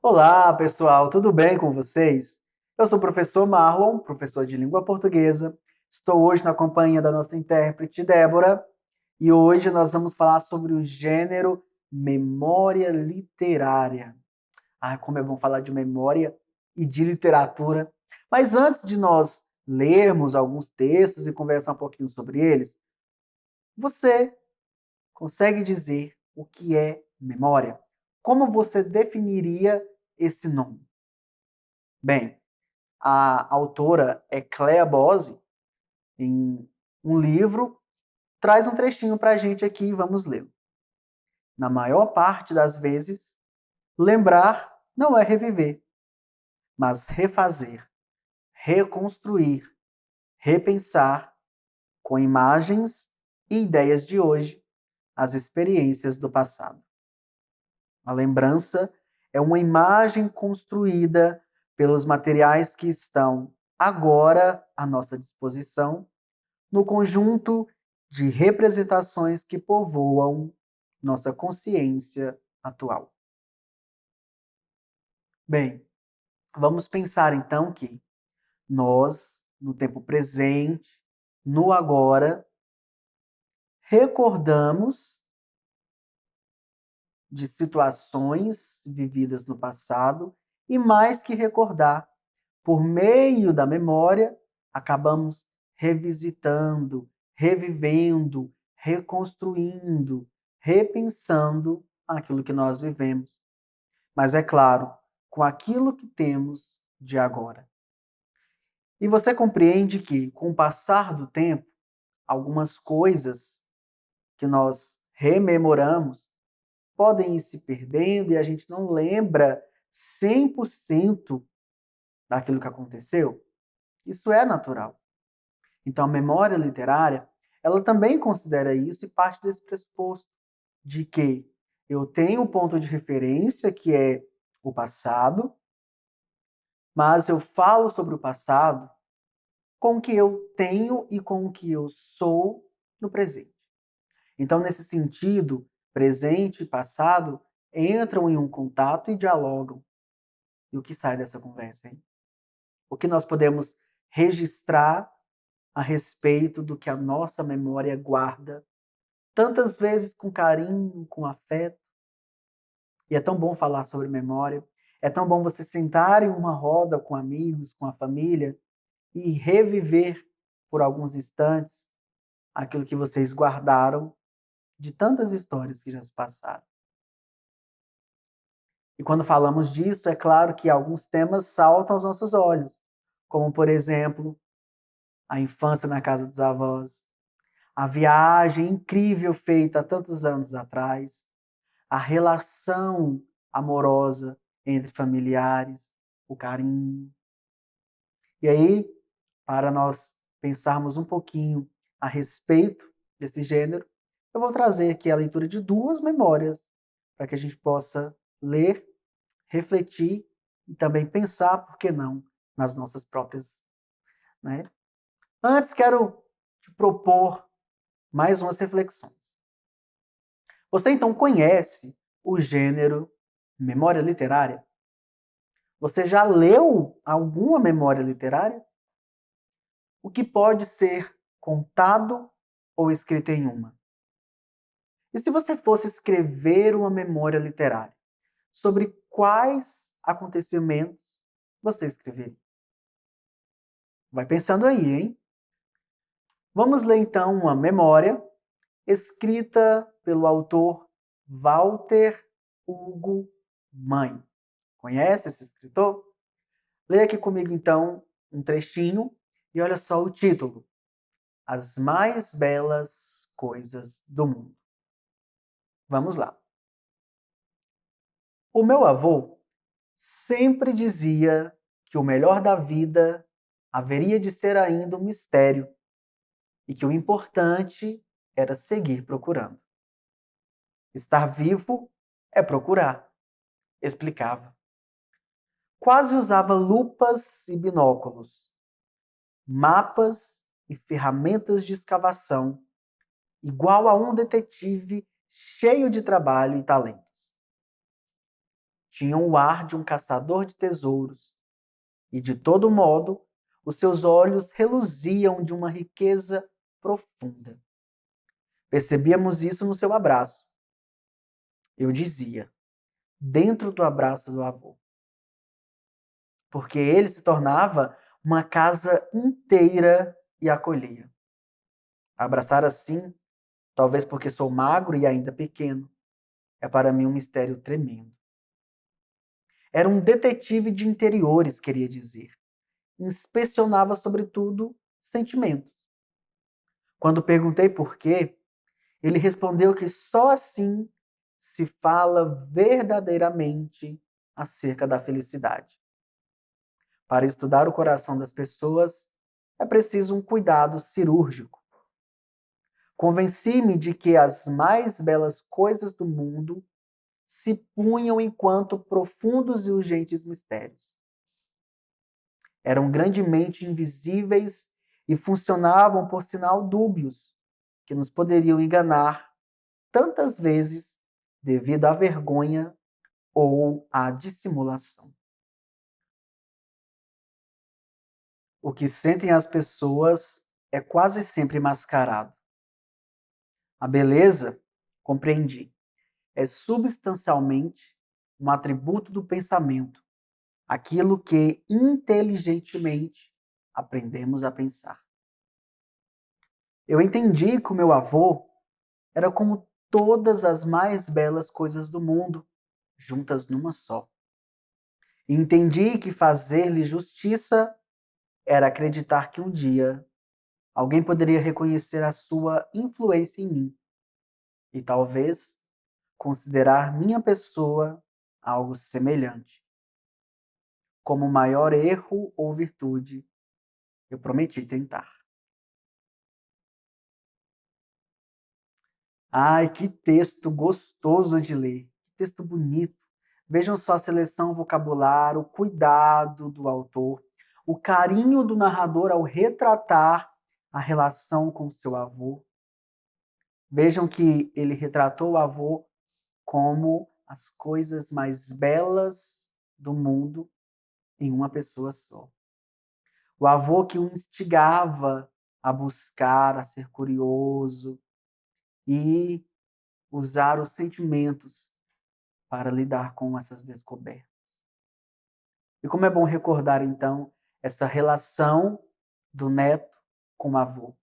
Olá, pessoal, tudo bem com vocês? Eu sou o professor Marlon, professor de língua portuguesa. Estou hoje na companhia da nossa intérprete Débora e hoje nós vamos falar sobre o gênero memória literária. Ah, como é bom falar de memória e de literatura. Mas antes de nós lermos alguns textos e conversar um pouquinho sobre eles, você consegue dizer o que é memória? Como você definiria esse nome? Bem, a autora é Clea Bose, em um livro, traz um trechinho para a gente aqui e vamos ler. Na maior parte das vezes, lembrar não é reviver, mas refazer, reconstruir, repensar, com imagens e ideias de hoje, as experiências do passado. A lembrança é uma imagem construída pelos materiais que estão agora à nossa disposição no conjunto de representações que povoam nossa consciência atual. Bem, vamos pensar então que nós, no tempo presente, no agora, recordamos de situações vividas no passado e mais que recordar, por meio da memória, acabamos revisitando, revivendo, reconstruindo, repensando aquilo que nós vivemos. Mas é claro, com aquilo que temos de agora. E você compreende que, com o passar do tempo, algumas coisas que nós rememoramos podem ir se perdendo e a gente não lembra 100% daquilo que aconteceu? Isso é natural. Então, a memória literária, ela também considera isso e parte desse pressuposto de que eu tenho um ponto de referência, que é o passado, mas eu falo sobre o passado com o que eu tenho e com o que eu sou no presente. Então, nesse sentido, presente e passado entram em um contato e dialogam. E o que sai dessa conversa, hein? O que nós podemos registrar a respeito do que a nossa memória guarda, tantas vezes com carinho, com afeto. E é tão bom falar sobre memória. É tão bom você sentar em uma roda com amigos, com a família e reviver por alguns instantes aquilo que vocês guardaram de tantas histórias que já se passaram. E quando falamos disso, é claro que alguns temas saltam aos nossos olhos, como, por exemplo, a infância na casa dos avós, a viagem incrível feita há tantos anos atrás, a relação amorosa entre familiares, o carinho. E aí, para nós pensarmos um pouquinho a respeito desse gênero, eu vou trazer aqui a leitura de duas memórias para que a gente possa ler, refletir e também pensar, por que não, nas nossas próprias, né? Antes, quero te propor mais umas reflexões. Você então conhece o gênero memória literária? Você já leu alguma memória literária? O que pode ser contado ou escrito em uma? E se você fosse escrever uma memória literária, sobre quais acontecimentos você escreveria? Vai pensando aí, hein? Vamos ler então uma memória escrita pelo autor Walter Hugo Mãe. Conhece esse escritor? Leia aqui comigo então um trechinho e olha só o título: As Mais Belas Coisas do Mundo. Vamos lá. O meu avô sempre dizia que o melhor da vida haveria de ser ainda um mistério e que o importante era seguir procurando. Estar vivo é procurar, explicava. Quase usava lupas e binóculos, mapas e ferramentas de escavação, igual a um detetive cheio de trabalho e talentos. tinham o ar de um caçador de tesouros, e de todo modo, os seus olhos reluziam de uma riqueza profunda. Percebíamos isso no seu abraço. Eu dizia, dentro do abraço do avô, porque ele se tornava uma casa inteira e acolhia. Abraçar assim, talvez porque sou magro e ainda pequeno, é para mim um mistério tremendo. Era um detetive de interiores, queria dizer. Inspecionava, sobretudo, sentimentos. Quando perguntei por quê, ele respondeu que só assim se fala verdadeiramente acerca da felicidade. Para estudar o coração das pessoas, é preciso um cuidado cirúrgico. Convenci-me de que as mais belas coisas do mundo se punham enquanto profundos e urgentes mistérios. Eram grandemente invisíveis e funcionavam por sinal dúbios, que nos poderiam enganar tantas vezes devido à vergonha ou à dissimulação. O que sentem as pessoas é quase sempre mascarado. A beleza, compreendi, é substancialmente um atributo do pensamento, aquilo que inteligentemente aprendemos a pensar. Eu entendi que o meu avô era como todas as mais belas coisas do mundo, juntas numa só. E entendi que fazer-lhe justiça era acreditar que um dia alguém poderia reconhecer a sua influência em mim e talvez considerar minha pessoa algo semelhante. Como maior erro ou virtude, eu prometi tentar. Ai, que texto gostoso de ler, que texto bonito. Vejam só a seleção vocabular, o cuidado do autor, o carinho do narrador ao retratar a relação com seu avô. Vejam que ele retratou o avô como as coisas mais belas do mundo em uma pessoa só. O avô que o instigava a buscar, a ser curioso e usar os sentimentos para lidar com essas descobertas. E como é bom recordar, então, essa relação do neto com o avô.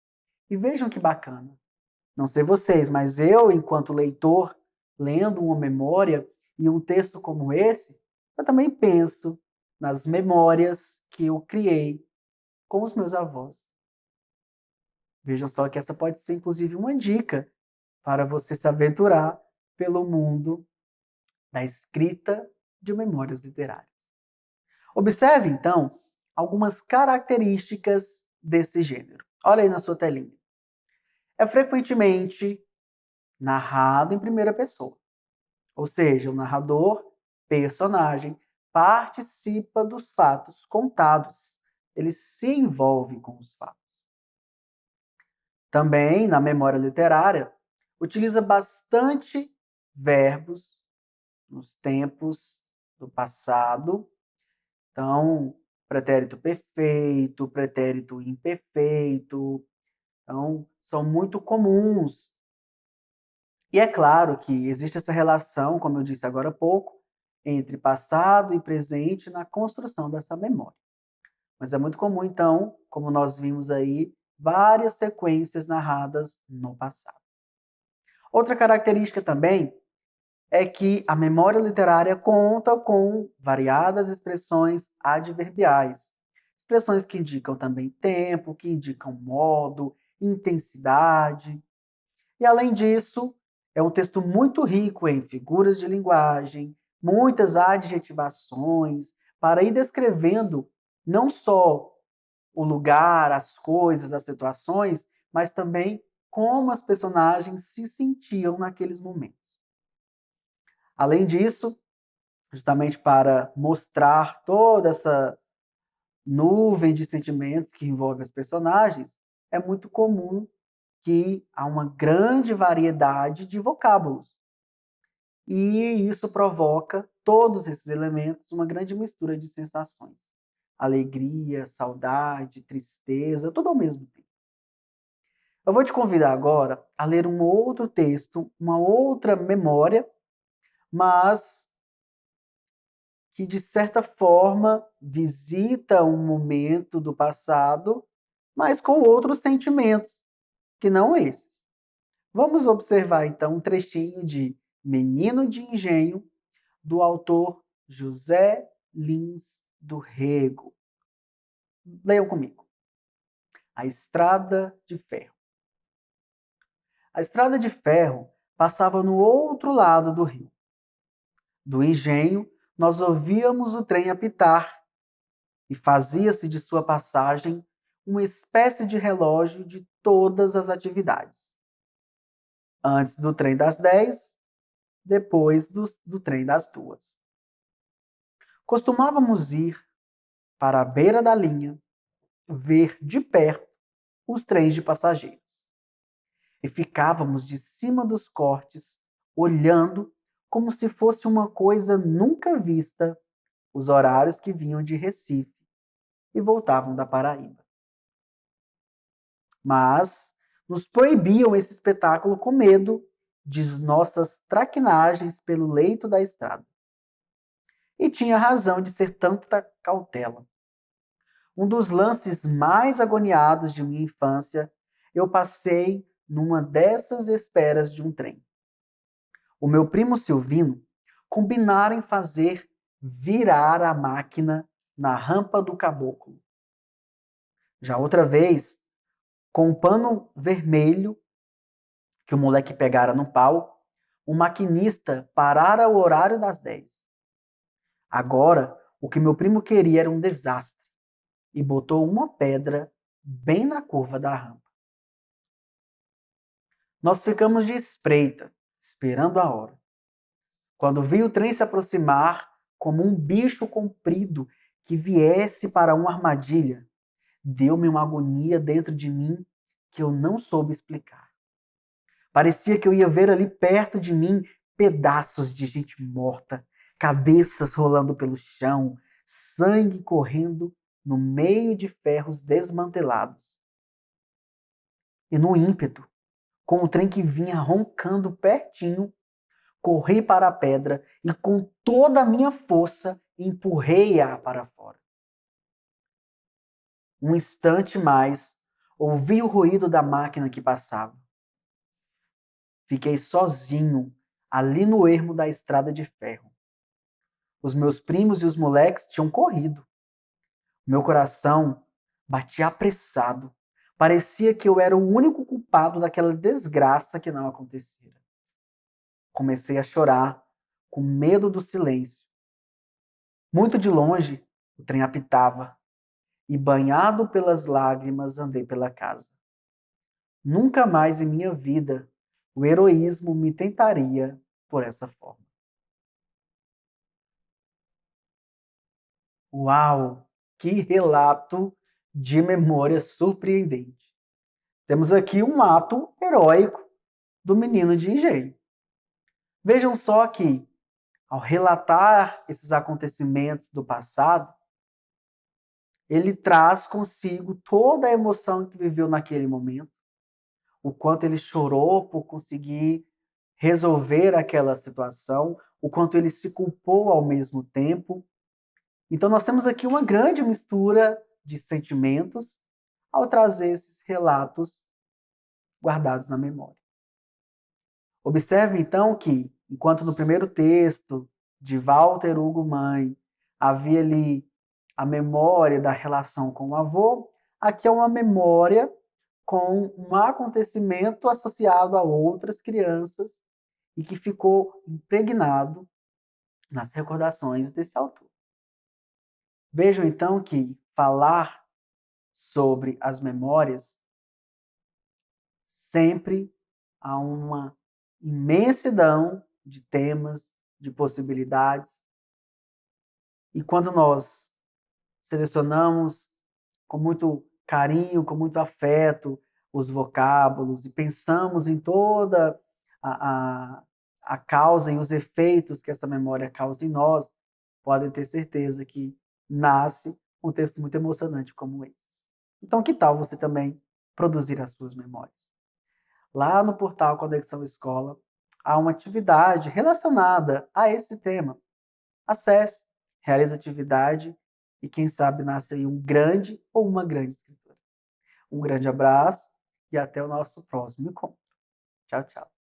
E vejam que bacana. Não sei vocês, mas eu, enquanto leitor, lendo uma memória e um texto como esse, eu também penso nas memórias que eu criei com os meus avós. Vejam só que essa pode ser, inclusive, uma dica para você se aventurar pelo mundo da escrita de memórias literárias. Observe, então, algumas características desse gênero. Olha aí na sua telinha. É frequentemente narrado em primeira pessoa, ou seja, o narrador, personagem, participa dos fatos contados, ele se envolve com os fatos. Também, na memória literária, utiliza bastante verbos nos tempos do passado. Então, pretérito perfeito, pretérito imperfeito. Então, são muito comuns. E é claro que existe essa relação, como eu disse agora há pouco, entre passado e presente na construção dessa memória. Mas é muito comum, então, como nós vimos aí, várias sequências narradas no passado. Outra característica também é que a memória literária conta com variadas expressões adverbiais. Expressões que indicam também tempo, que indicam modo, intensidade. E, além disso, é um texto muito rico em figuras de linguagem, muitas adjetivações, para ir descrevendo não só o lugar, as coisas, as situações, mas também como as personagens se sentiam naqueles momentos. Além disso, justamente para mostrar toda essa nuvem de sentimentos que envolve as personagens, é muito comum que há uma grande variedade de vocábulos. E isso provoca, todos esses elementos, uma grande mistura de sensações. Alegria, saudade, tristeza, tudo ao mesmo tempo. Eu vou te convidar agora a ler um outro texto, uma outra memória, mas que de certa forma visita um momento do passado, mas com outros sentimentos, que não esses. Vamos observar então um trechinho de Menino de Engenho, do autor José Lins do Rego. Leiam comigo. A Estrada de Ferro. A estrada de ferro passava no outro lado do rio. Do engenho, nós ouvíamos o trem apitar e fazia-se de sua passagem uma espécie de relógio de todas as atividades. Antes do trem das 10, depois do trem das 2. Costumávamos ir para a beira da linha, ver de perto os trens de passageiros. E ficávamos de cima dos cortes, olhando como se fosse uma coisa nunca vista os horários que vinham de Recife e voltavam da Paraíba. Mas nos proibiam esse espetáculo com medo de nossas traquinagens pelo leito da estrada. E tinha razão de ser tanta cautela. Um dos lances mais agoniados de minha infância eu passei numa dessas esperas de um trem. O meu primo Silvino combinara em fazer virar a máquina na rampa do caboclo. Já outra vez, com um pano vermelho que o moleque pegara no pau, o maquinista parara o horário das 10. Agora, o que meu primo queria era um desastre e botou uma pedra bem na curva da rampa. Nós ficamos de espreita, esperando a hora. Quando vi o trem se aproximar como um bicho comprido que viesse para uma armadilha, deu-me uma agonia dentro de mim que eu não soube explicar. Parecia que eu ia ver ali perto de mim pedaços de gente morta, cabeças rolando pelo chão, sangue correndo no meio de ferros desmantelados. E no ímpeto, com o trem que vinha roncando pertinho, corri para a pedra e com toda a minha força empurrei-a para fora. Um instante mais, ouvi o ruído da máquina que passava. Fiquei sozinho ali no ermo da estrada de ferro. Os meus primos e os moleques tinham corrido. Meu coração batia apressado. Parecia que eu era o único culpado daquela desgraça que não acontecera. Comecei a chorar, com medo do silêncio. Muito de longe, o trem apitava, e banhado pelas lágrimas andei pela casa. Nunca mais em minha vida o heroísmo me tentaria por essa forma. Uau! Que relato de memória surpreendente. Temos aqui um ato heróico do menino de engenho. Vejam só que, ao relatar esses acontecimentos do passado, ele traz consigo toda a emoção que viveu naquele momento, o quanto ele chorou por conseguir resolver aquela situação, o quanto ele se culpou ao mesmo tempo. Então, nós temos aqui uma grande mistura de sentimentos ao trazer esses relatos guardados na memória. Observe, então, que, enquanto no primeiro texto de Walter Hugo Mãe havia ali a memória da relação com o avô, aqui é uma memória com um acontecimento associado a outras crianças e que ficou impregnado nas recordações desse autor. Vejam, então, que falar sobre as memórias sempre há uma imensidão de temas, de possibilidades. E quando nós selecionamos com muito carinho, com muito afeto, os vocábulos e pensamos em toda a, a, a causa e os efeitos que essa memória causa em nós, podem ter certeza que nasce um texto muito emocionante como esse. Então, que tal você também produzir as suas memórias? Lá no portal Conexão Escola, há uma atividade relacionada a esse tema. Acesse, realize a atividade e quem sabe nasce aí um grande ou uma grande escritora. Um grande abraço e até o nosso próximo encontro. Tchau, tchau.